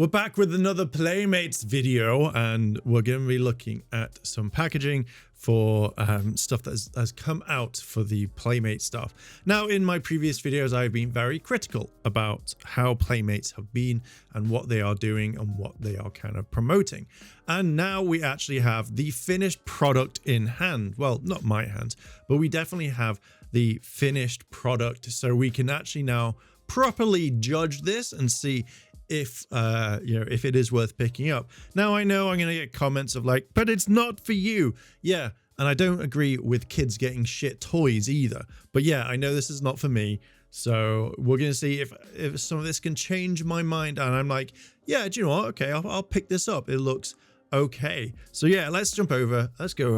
We're back with another Playmates video, and we're going to be looking at some packaging for stuff that has come out for the Playmate stuff. Now, in my previous videos, I've been very critical about how Playmates have been and what they are doing and what they are kind of promoting. And now we actually have the finished product in hand. Well, not my hands, but we definitely have the finished product, so we can actually now properly judge this and see if if it is worth picking up. Now, I know I'm gonna get comments of like, but it's not for you. Yeah, and I don't agree with kids getting shit toys either, but yeah, I know this is not for me. So we're gonna see if some of this can change my mind, and I'm like, yeah, do you know what, okay, I'll pick this up. It looks okay. So yeah, let's go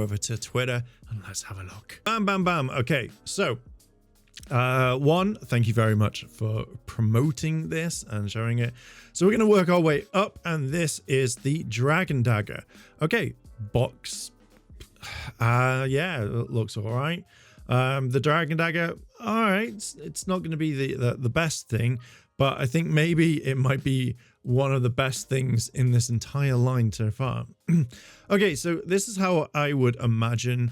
over to Twitter and let's have a look. Bam, bam, bam. Okay, so one, thank you very much for promoting this and showing it. So we're going to work our way up, and this is the Dragon Dagger. Okay, box. Yeah, it looks all right. The Dragon Dagger, all right, it's not going to be the best thing, but I think maybe it might be one of the best things in this entire line so far. Okay, so this is how I would imagine,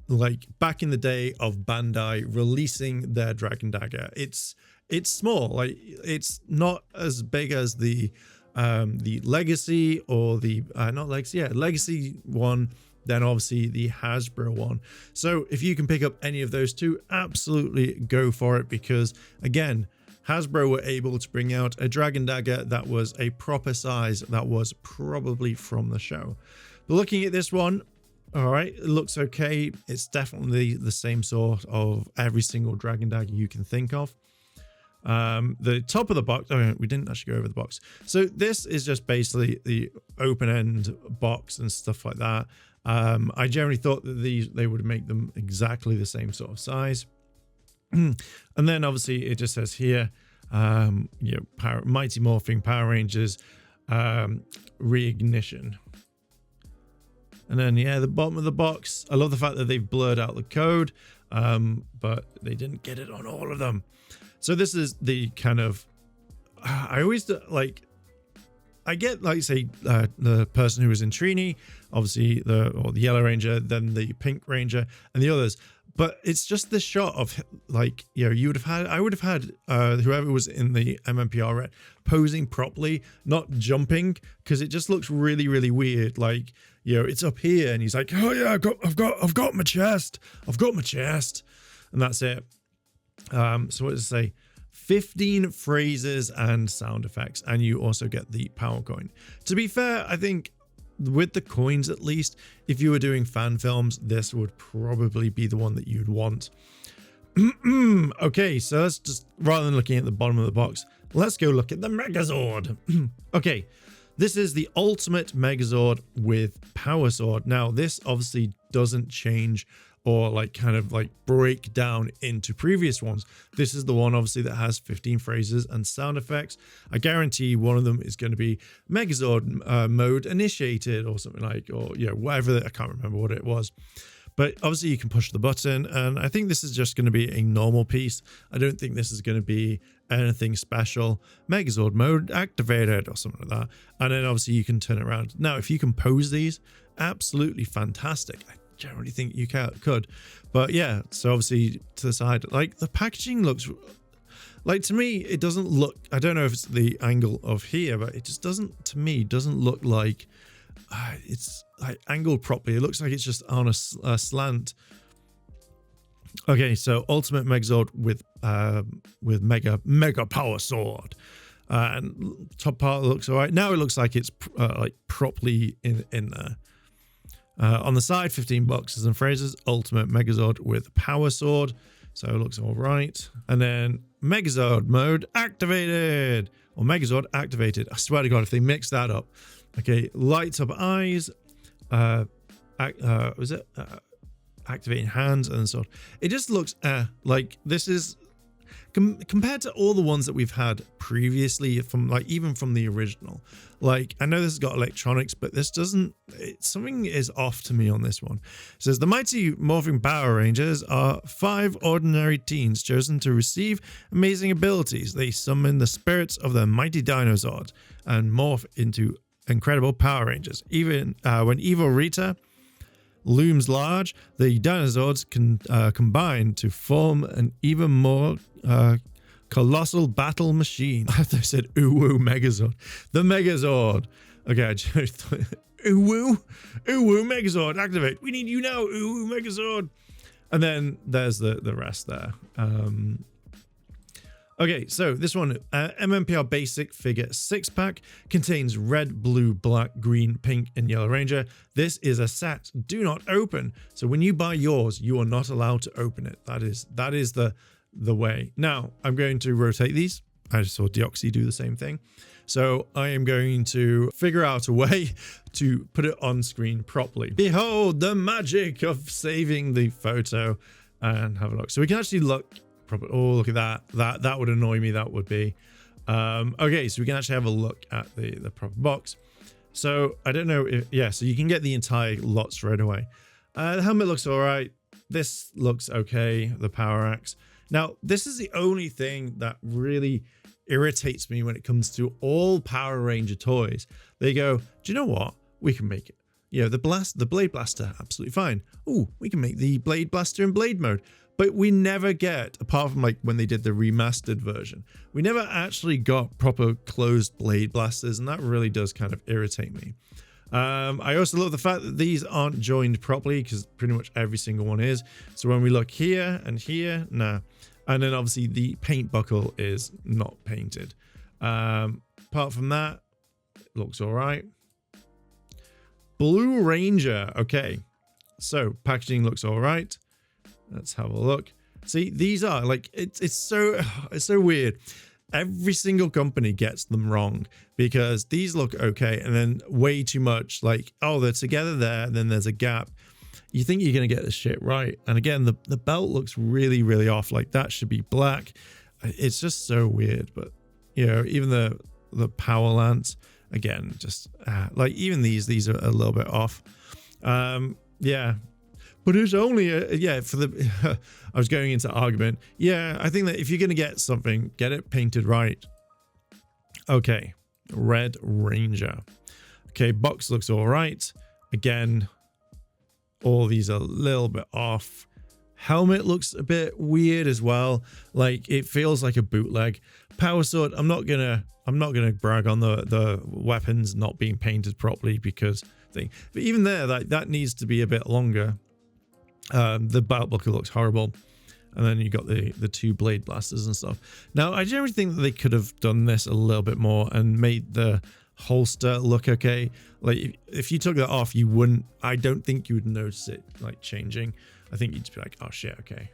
like, back in the day of Bandai releasing their Dragon Dagger. It's small, like it's not as big as the Legacy or the not Legacy, yeah, Legacy one, then obviously the Hasbro one. So if you can pick up any of those two, absolutely go for it, because again, Hasbro were able to bring out a Dragon Dagger that was a proper size, that was probably from the show. But looking at this one, all right, it looks okay. It's definitely the same sort of every single Dragon Dagger you can think of. The top of the box, oh, we didn't actually go over the box. So this is just basically the open-end box and stuff like that. I generally thought that they would make them exactly the same sort of size. And then obviously it just says here, Mighty Morphing Power Rangers Reignition. And then, yeah, the bottom of the box, I love the fact that they've blurred out the code, but they didn't get it on all of them. So this is the kind of, I always like, I get, like, say, the person who was in Trini, obviously the Yellow Ranger, then the Pink Ranger, and the others. But it's just this shot of, like, you would have had, I would have had whoever was in the MMPR red posing properly, not jumping, because it just looks really, really weird. Like, it's up here, and he's like, oh yeah, I've got my chest, and that's it. So what does it say? 15 phrases and sound effects, and you also get the power coin. To be fair, I think with the coins, at least, if you were doing fan films, this would probably be the one that you'd want. Okay, so let's just, rather than looking at the bottom of the box, let's go look at the Megazord. Okay, this is the Ultimate Megazord with Power Sword. Now, this obviously doesn't change or like kind of like break down into previous ones. This is the one obviously that has 15 phrases and sound effects. I guarantee one of them is going to be Megazord mode initiated or something like, or whatever, I can't remember what it was. But obviously you can push the button, and I think this is just going to be a normal piece. I don't think this is going to be anything special. Megazord mode activated or something like that. And then obviously you can turn it around. Now, if you can pose these, absolutely fantastic. I generally think you could. But yeah, so obviously to the side, like the packaging looks, like, to me, it doesn't look, I don't know if it's the angle of here, but it just doesn't, to me, doesn't look like it's like angled properly. It looks like it's just on a slant. Okay, so Ultimate Megazord with Mega Power Sword, and top part looks all right. Now it looks like it's like properly in there. On the side, 15 boxes and phrases. Ultimate Megazord with Power Sword, so it looks all right. And then Megazord mode activated, or Megazord activated. I swear to God, if they mix that up. Okay, lights up eyes, activating hands and so on. It just looks like this is compared to all the ones that we've had previously, from like even from the original. Like, I know this has got electronics, but this doesn't. Something is off to me on this one. It says the mighty morphing Power Rangers are 5 ordinary teens chosen to receive amazing abilities. They summon the spirits of their mighty dinosaurs and morph into incredible Power Rangers. Even when evil Rita looms large, the dinosaurs can combine to form an even more colossal battle machine. I thought I said ooh Megazord. The Megazord. Okay, I just thought ooh Megazord, activate. We need you now, ooh Megazord. And then there's the rest there. Okay, so this one, MMPR Basic Figure 6-pack, contains red, blue, black, green, pink, and yellow Ranger. This is a set. Do not open. So when you buy yours, you are not allowed to open it. That is the way. Now, I'm going to rotate these. I just saw Deoxy do the same thing. So I am going to figure out a way to put it on screen properly. Behold the magic of saving the photo, and have a look. So we can actually look. Oh, look at that. That would annoy me. That would be. Okay, so we can actually have a look at the proper box. So I don't know if, yeah, so you can get the entire lot straight away. The helmet looks all right. This looks okay. The power axe. Now, this is the only thing that really irritates me when it comes to all Power Ranger toys. They go, do you know what? We can make it. You know, the Blade Blaster, absolutely fine. Oh, we can make the Blade Blaster in Blade mode. But we never get, apart from like when they did the remastered version, we never actually got proper closed Blade Blasters, and that really does kind of irritate me. I also love the fact that these aren't joined properly, because pretty much every single one is. So when we look here and here, nah. And then obviously the paint buckle is not painted. Apart from that, it looks all right. Blue Ranger, okay. So packaging looks all right. Let's have a look. See, these are like, it's so weird. Every single company gets them wrong, because these look okay, and then way too much like, oh, they're together there, and then there's a gap. You think you're gonna get this shit right, and again, the belt looks really off. Like, that should be black. It's just so weird. But you know, even the power lance, again, just like, even these are a little bit off. Yeah. But it's only for the I was going into argument. Yeah, I think that if you're going to get something, get it painted right. Okay, Red Ranger. Okay, box looks all right. Again, all these are a little bit off. Helmet looks a bit weird as well. Like, it feels like a bootleg. Power sword, I'm not gonna brag on the weapons not being painted properly, because but even there, that needs to be a bit longer. The belt buckle looks horrible, and then you got the 2 blade blasters and stuff. Now, I generally think that they could have done this a little bit more and made the holster look okay. Like, if you took that off, you wouldn't. I don't think you would notice it like changing. I think you'd just be like, oh shit, okay.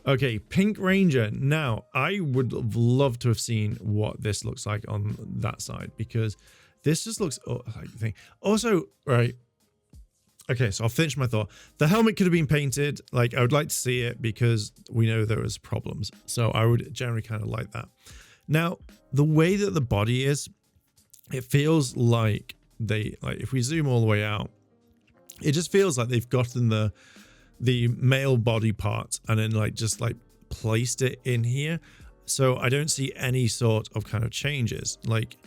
Okay, Pink Ranger. Now, I would have loved to have seen what this looks like on that side, because this just looks like the thing. Also, right. Okay, so I'll finish my thought. The helmet could have been painted. Like, I would like to see it, because we know there was problems. So I would generally kind of like that. Now, the way that the body is, it feels like if we zoom all the way out, it just feels like they've gotten the male body part and then just placed it in here. So I don't see any sort of kind of changes. Like,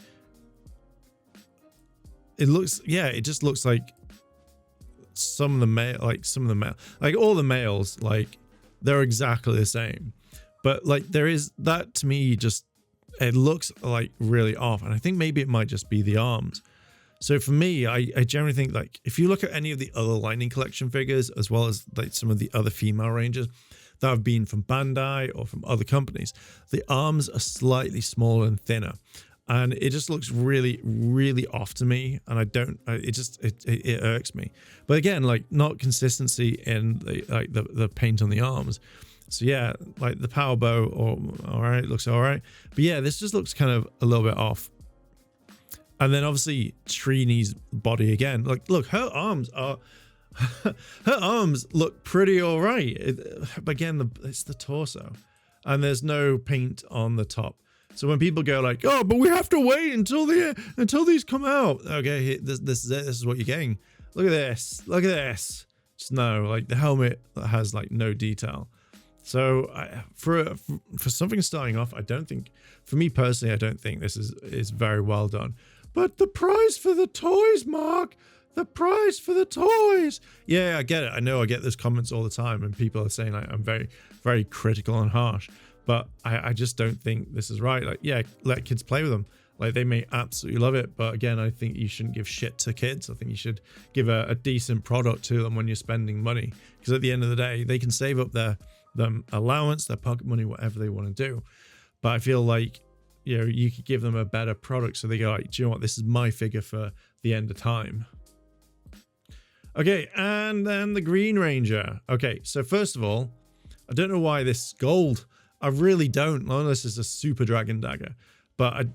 it looks, yeah, it just looks like some of the male, like all the males, like, they're exactly the same. But like, there is that, to me, just, it looks like really off. And I think maybe it might just be the arms. So for me, I generally think, like, if you look at any of the other Lightning Collection figures, as well as like some of the other female Rangers that have been from Bandai or from other companies, the arms are slightly smaller and thinner. And it just looks really off to me, and it irks me. But again, like, not consistency in the paint on the arms. So yeah, like the power bow, all right, looks all right. But yeah, this just looks kind of a little bit off. And then obviously Trini's body again. Like, look, her arms are Her arms look pretty all right. But again, it's the torso, and there's no paint on the top. So when people go like, "Oh, but we have to wait until these come out," okay, this is it. This is what you're getting. Look at this. Look at this. Just no, like the helmet has like no detail. So for something starting off, I don't think, for me personally, I don't think this is very well done. But the price for the toys, Mark. The price for the toys. Yeah, I get it. I know I get those comments all the time, and people are saying like, I'm very, very critical and harsh. But I just don't think this is right. Like, yeah, let kids play with them. Like, they may absolutely love it. But again, I think you shouldn't give shit to kids. I think you should give a decent product to them when you're spending money. Because at the end of the day, they can save up their allowance, their pocket money, whatever they want to do. But I feel like, you know, you could give them a better product so they go like, do you know what? This is my figure for the end of time. Okay, and then the Green Ranger. Okay, so first of all, I don't know why this is gold. I really don't, unless it's a super dragon dagger. But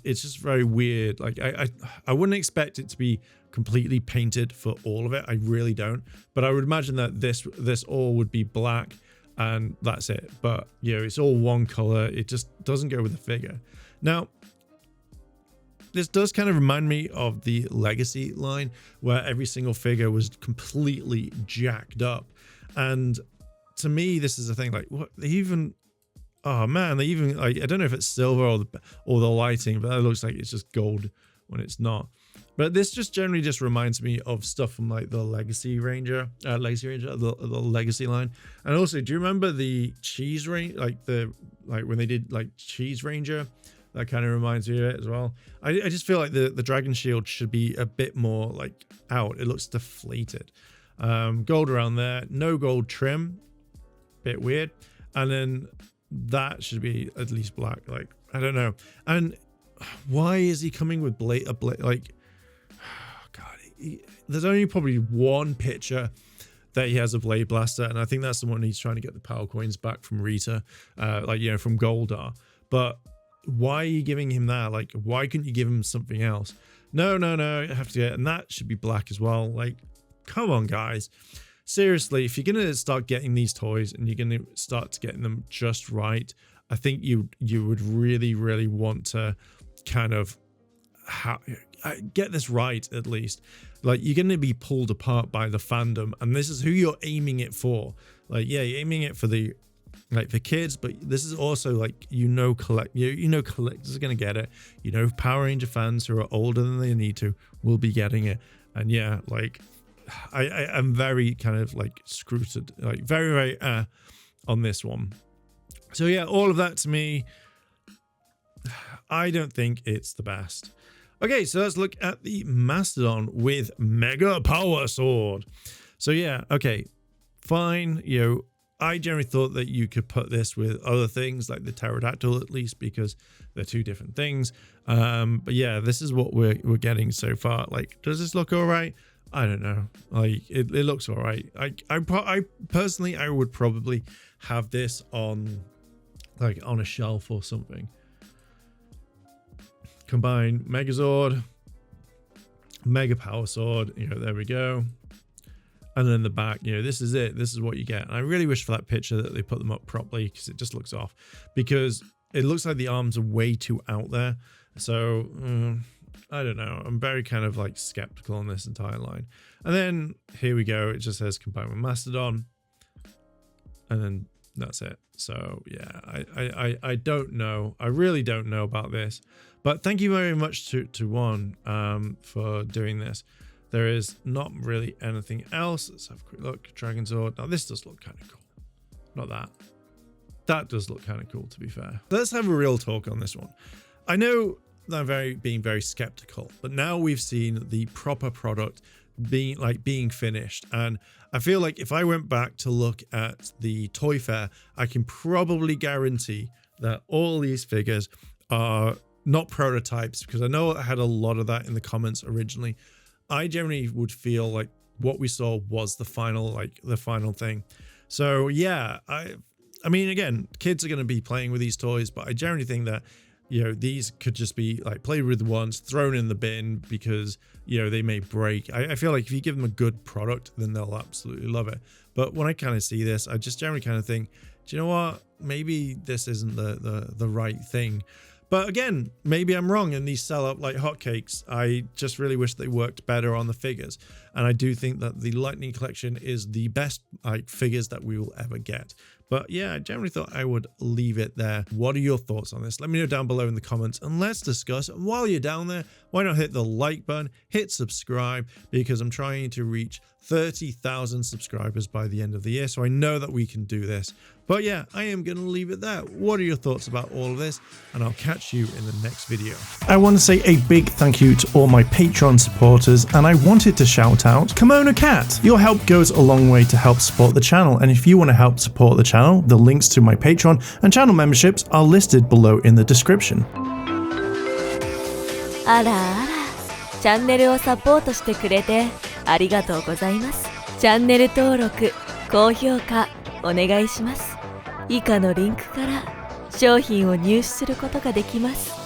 it's just very weird. Like I wouldn't expect it to be completely painted for all of it. I really don't. But I would imagine that this all would be black and that's it. But you know, it's all one color. It just doesn't go with the figure. Now, this does kind of remind me of the Legacy line, where every single figure was completely jacked up. And to me, this is the thing, like, what they even, oh man, they even, like, I don't know if it's silver or the lighting, but it looks like it's just gold when it's not. But this just generally just reminds me of stuff from like the Legacy Ranger, the Legacy line. And also, do you remember the Cheese Ranger, like when they did like Cheese Ranger? That kind of reminds me of it as well. I just feel like the Dragon Shield should be a bit more like out. It looks deflated. Gold around there. No gold trim. Bit weird. And then that should be at least black. Like, I don't know. And why is he coming with blade? Like, oh God. There's only probably one picture that he has a blade blaster. And I think that's the one he's trying to get the power coins back from Rita. Like, you know, from Goldar. But why are you giving him that? Like, why couldn't you give him something else? No, you have to get, and that should be black as well. Like, come on, guys. Seriously, if you're gonna start getting these toys and you're gonna start getting them just right, I think you would really, really want to kind of get this right at least. Like, you're gonna be pulled apart by the fandom, and this is who you're aiming it for. Like, yeah, you're aiming it for the kids, but this is also like, collectors are gonna get it. You know, Power Ranger fans who are older than they need to will be getting it. And yeah, like I'm very kind of like screwed, like very on this one. So yeah, all of that to me, I don't think it's the best. Okay, so let's look at the Mastodon with Mega Power Sword. So yeah, okay, fine, you know, I generally thought that you could put this with other things like the pterodactyl, at least, because they're two different things. But yeah, this is what we're getting so far. Like, does this look all right? I don't know. Like, it looks all right. I personally, I would probably have this on a shelf or something. Combine Megazord, Mega Power Sword. You know, there we go. And then the back, you know, this is it. This is what you get. And I really wish for that picture that they put them up properly, because it just looks off. Because it looks like the arms are way too out there. So, I don't know. I'm very kind of like skeptical on this entire line. And then here we go. It just says combined with Mastodon. And then that's it. So, yeah, I don't know. I really don't know about this. But thank you very much to Juan for doing this. There is not really anything else. Let's have a quick look. Dragon Sword. Now, this does look kind of cool. Not that. That does look kind of cool, to be fair. Let's have a real talk on this one. I know that I'm being very skeptical, but now we've seen the proper product being finished. And I feel like if I went back to look at the Toy Fair, I can probably guarantee that all these figures are not prototypes, because I know I had a lot of that in the comments originally. I generally would feel like what we saw was the final thing. So yeah, I mean, again, kids are going to be playing with these toys, but I generally think that these could just be like played with once, thrown in the bin because, they may break. I feel like if you give them a good product, then they'll absolutely love it. But when I kind of see this, I just generally kind of think, do you know what? Maybe this isn't the right thing. But again, maybe I'm wrong and these sell up like hotcakes. I just really wish they worked better on the figures. And I do think that the Lightning Collection is the best figures that we will ever get. But yeah, I generally thought I would leave it there. What are your thoughts on this? Let me know down below in the comments and let's discuss. And while you're down there, why not hit the like button, hit subscribe, because I'm trying to reach 30,000 subscribers by the end of the year. So I know that we can do this. But yeah, I am going to leave it there. What are your thoughts about all of this? And I'll catch you in the next video. I want to say a big thank you to all my Patreon supporters, and I wanted to shout out Kimono Cat. Your help goes a long way to help support the channel, and if you want to help support the channel, the links to my Patreon and channel memberships are listed below in the description. あらあら、チャンネルをサポートしてくれてありがとうございます。チャンネル登録、高評価お願いします。以下のリンクから商品を入手することができます。